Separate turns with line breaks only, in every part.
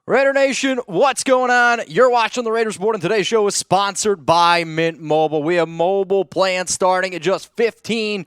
Raider Nation, what's going on? You're watching the Raiders Report, and today's show is sponsored by Mint Mobile. We have mobile plans starting at just $15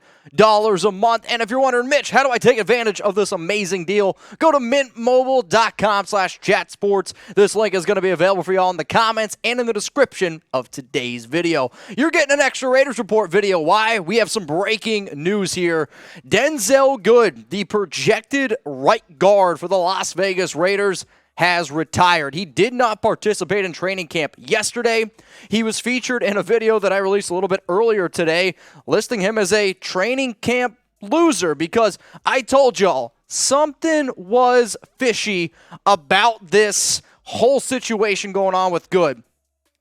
a month. And if you're wondering, Mitch, how do I take advantage of this amazing deal? Go to mintmobile.com/chatsports. This link is going to be available for you all in the comments and in the description of today's video. You're getting an extra Raiders Report video. Why? We have some breaking news here. Denzelle Good, the projected right guard for the Las Vegas Raiders, has retired. He did not participate in training camp yesterday. He was featured in a video that I released a little bit earlier today, listing him as a training camp loser because I told y'all something was fishy about this whole situation going on with Good.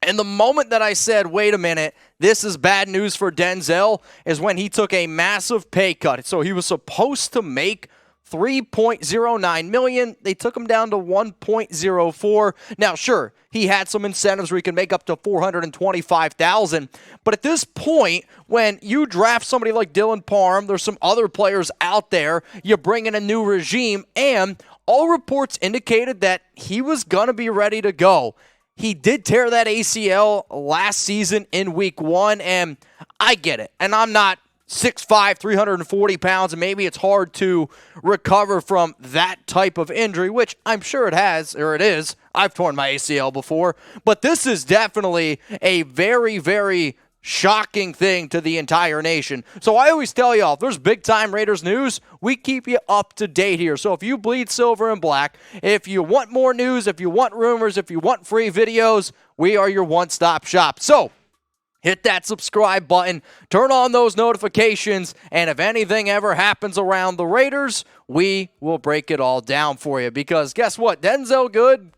And the moment that I said, wait a minute, this is bad news for Denzelle, is when he took a massive pay cut. So he was supposed to make $3.09 million. They took him down to $1.04. Now, sure, he had some incentives where he can make up to $425,000. But at this point, when you draft somebody like Dylan Parham, there's some other players out there, you bring in a new regime, and all reports indicated that he was going to be ready to go. He did tear that ACL last season in week 1, and I get it. And I'm not 6'5", 340 pounds, and maybe it's hard to recover from that type of injury, which I'm sure it has, or it is. I've torn my ACL before, but this is definitely a very, very shocking thing to the entire nation. So I always tell y'all, if there's big-time Raiders news, we keep you up to date here. So if you bleed silver and black, if you want more news, if you want rumors, if you want free videos, we are your one-stop shop. So hit that subscribe button, turn on those notifications, and if anything ever happens around the Raiders, we will break it all down for you. Because guess what? Denzelle Good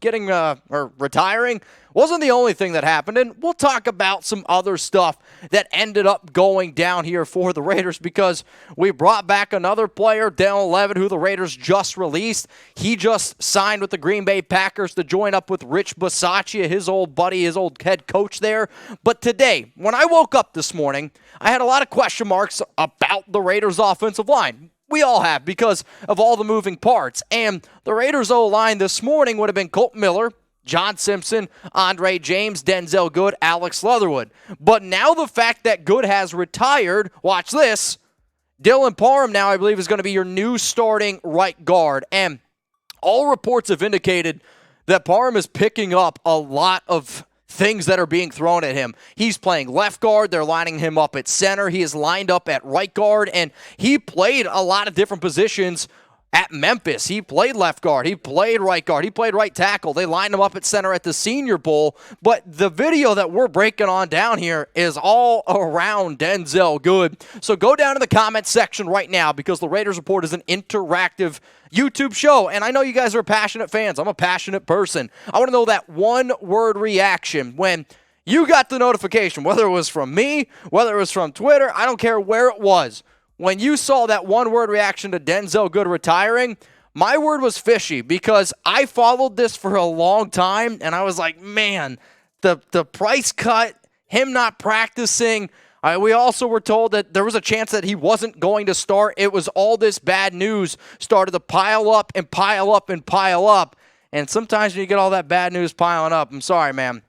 retiring wasn't the only thing that happened, and we'll talk about some other stuff that ended up going down here for the Raiders because we brought back another player, Dale 11, who the Raiders just released. He just signed with the Green Bay Packers to join up with Rich Bisaccia, his old buddy, his old head coach there. But today, when I woke up this morning, I had a lot of question marks about the Raiders' offensive line. We all have because of all the moving parts. And the Raiders' O-line this morning would have been Colt Miller, John Simpson, Andre James, Denzelle Good, Alex Leatherwood. But now the fact that Good has retired, watch this, Dylan Parham now I believe is going to be your new starting right guard. And all reports have indicated that Parham is picking up a lot of things that are being thrown at him. He's playing left guard. They're lining him up at center. He is lined up at right guard, and he played a lot of different positions at Memphis. He played left guard. He played right guard. He played right tackle. They lined him up at center at the Senior Bowl. But the video that we're breaking on down here is all around Denzelle Good. So go down to the comment section right now because the Raiders Report is an interactive YouTube show. And I know you guys are passionate fans. I'm a passionate person. I want to know that one-word reaction when you got the notification, whether it was from me, whether it was from Twitter, I don't care where it was. When you saw that one-word reaction to Denzelle Good retiring, my word was fishy because I followed this for a long time, and I was like, man, the price cut, him not practicing. We also were told that there was a chance that he wasn't going to start. It was all this bad news started to pile up and pile up and pile up, and sometimes when you get all that bad news piling up, I'm sorry, man.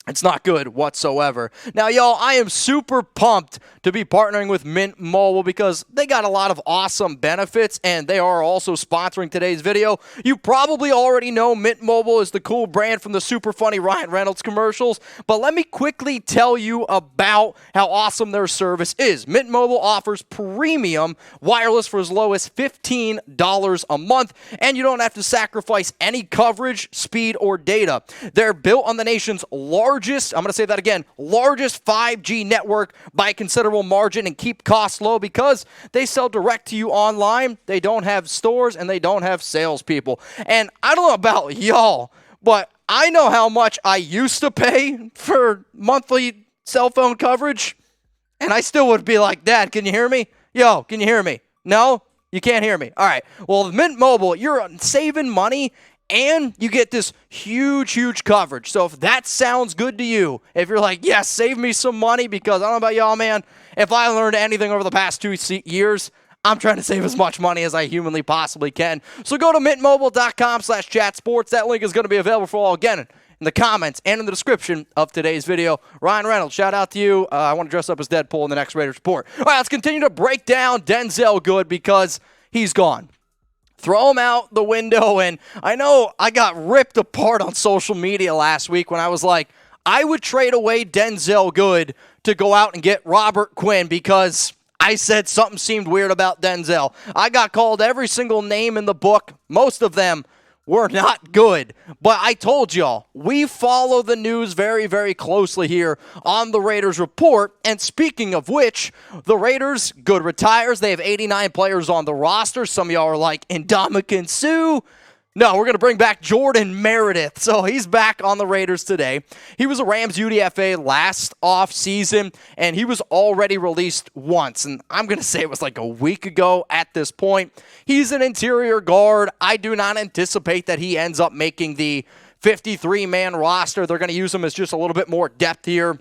It's not good whatsoever. Now, y'all, I am super pumped to be partnering with Mint Mobile because they got a lot of awesome benefits, and they are also sponsoring today's video. You probably already know Mint Mobile is the cool brand from the super funny Ryan Reynolds commercials, but let me quickly tell you about how awesome their service is. Mint Mobile offers premium wireless for as low as $15 a month, and you don't have to sacrifice any coverage, speed, or data. They're built on the nation's largest 5G network by a considerable margin and keep costs low because they sell direct to you online. They don't have stores and they don't have salespeople. And I don't know about y'all, but I know how much I used to pay for monthly cell phone coverage, and I still would be like, Dad, can you hear me? Yo, can you hear me? No? You can't hear me. All right. Well, with Mint Mobile, you're saving money and you get this huge, huge coverage. So if that sounds good to you, if you're like, yes, save me some money, because I don't know about y'all, man, if I learned anything over the past 2 years, I'm trying to save as much money as I humanly possibly can. So go to mintmobile.com/chatsports. That link is going to be available for all again in the comments and in the description of today's video. Ryan Reynolds, shout out to you. I want to dress up as Deadpool in the next Raiders report. All right, let's continue to break down Denzelle Good because he's gone. Throw him out the window, and I know I got ripped apart on social media last week when I was like, I would trade away Denzelle Good to go out and get Robert Quinn because I said something seemed weird about Denzelle. I got called every single name in the book. Most of them were not good. But I told y'all, we follow the news very, very closely here on the Raiders Report. And speaking of which, the Raiders, Good retires. They have 89 players on the roster. Some of y'all are like, Ndamukong Suh. No, we're going to bring back Jordan Meredith. So he's back on the Raiders today. He was a Rams UDFA last offseason, and he was already released once. And I'm going to say it was like a week ago at this point. He's an interior guard. I do not anticipate that he ends up making the 53-man roster. They're going to use him as just a little bit more depth here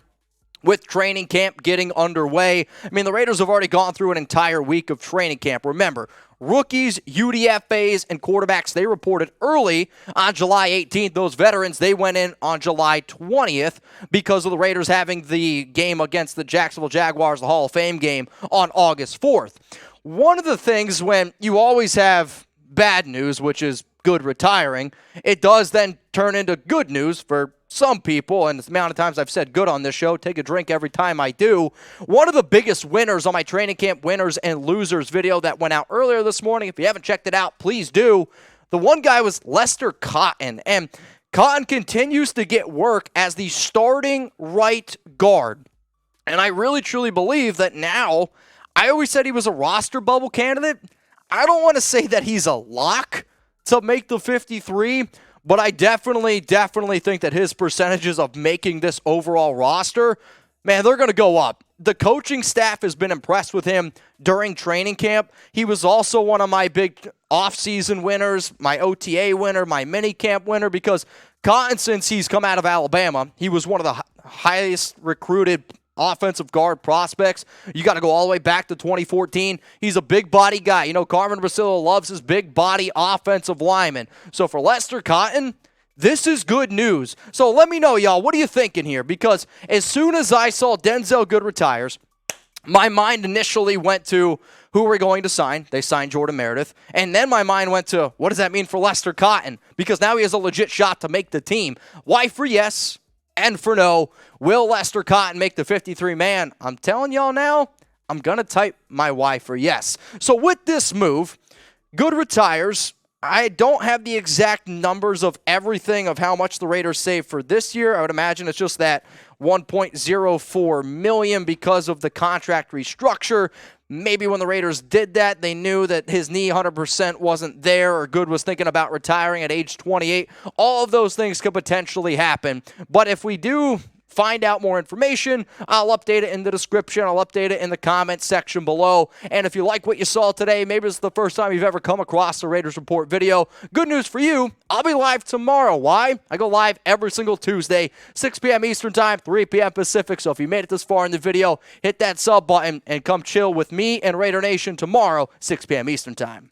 with training camp getting underway. I mean, the Raiders have already gone through an entire week of training camp. Remember, rookies, UDFAs, and quarterbacks, they reported early on July 18th. Those veterans, they went in on July 20th because of the Raiders having the game against the Jacksonville Jaguars, the Hall of Fame game, on August 4th. One of the things when you always have bad news, which is Good retiring, it does then turn into good news for some people, and the amount of times I've said Good on this show, take a drink every time I do. One of the biggest winners on my training camp winners and losers video that went out earlier this morning, if you haven't checked it out, please do. The one guy was Lester Cotton, and Cotton continues to get work as the starting right guard. And I really, truly believe that now, I always said he was a roster bubble candidate. I don't want to say that he's a lock to make the 53, but I definitely think that his percentages of making this overall roster, man, they're going to go up. The coaching staff has been impressed with him during training camp. He was also one of my big offseason winners, my OTA winner, my mini camp winner, because Cotton, since he's come out of Alabama, he was one of the highest recruited offensive guard prospects. You got to go all the way back to 2014. He's a big body guy. You know, Carmen Brasillo loves his big body offensive lineman. So for Lester Cotton, this is good news. So let me know, y'all, what are you thinking here? Because as soon as I saw Denzelle Good retires, my mind initially went to who we're going to sign. They signed Jordan Meredith. And then my mind went to, what does that mean for Lester Cotton? Because now he has a legit shot to make the team. Why for yes and for no? Will Lester Cotton make the 53-man? I'm telling y'all now, I'm going to type my Y for yes. So with this move, Good retires. I don't have the exact numbers of everything of how much the Raiders saved for this year. I would imagine it's just that $1.04 million because of the contract restructure. Maybe when the Raiders did that, they knew that his knee 100% wasn't there, or Good was thinking about retiring at age 28. All of those things could potentially happen. But if we do find out more information, I'll update it in the description. I'll update it in the comments section below. And if you like what you saw today, maybe it's the first time you've ever come across a Raiders Report video, good news for you, I'll be live tomorrow. Why? I go live every single Tuesday, 6 p.m. Eastern Time, 3 p.m. Pacific. So if you made it this far in the video, hit that sub button and come chill with me and Raider Nation tomorrow, 6 p.m. Eastern Time.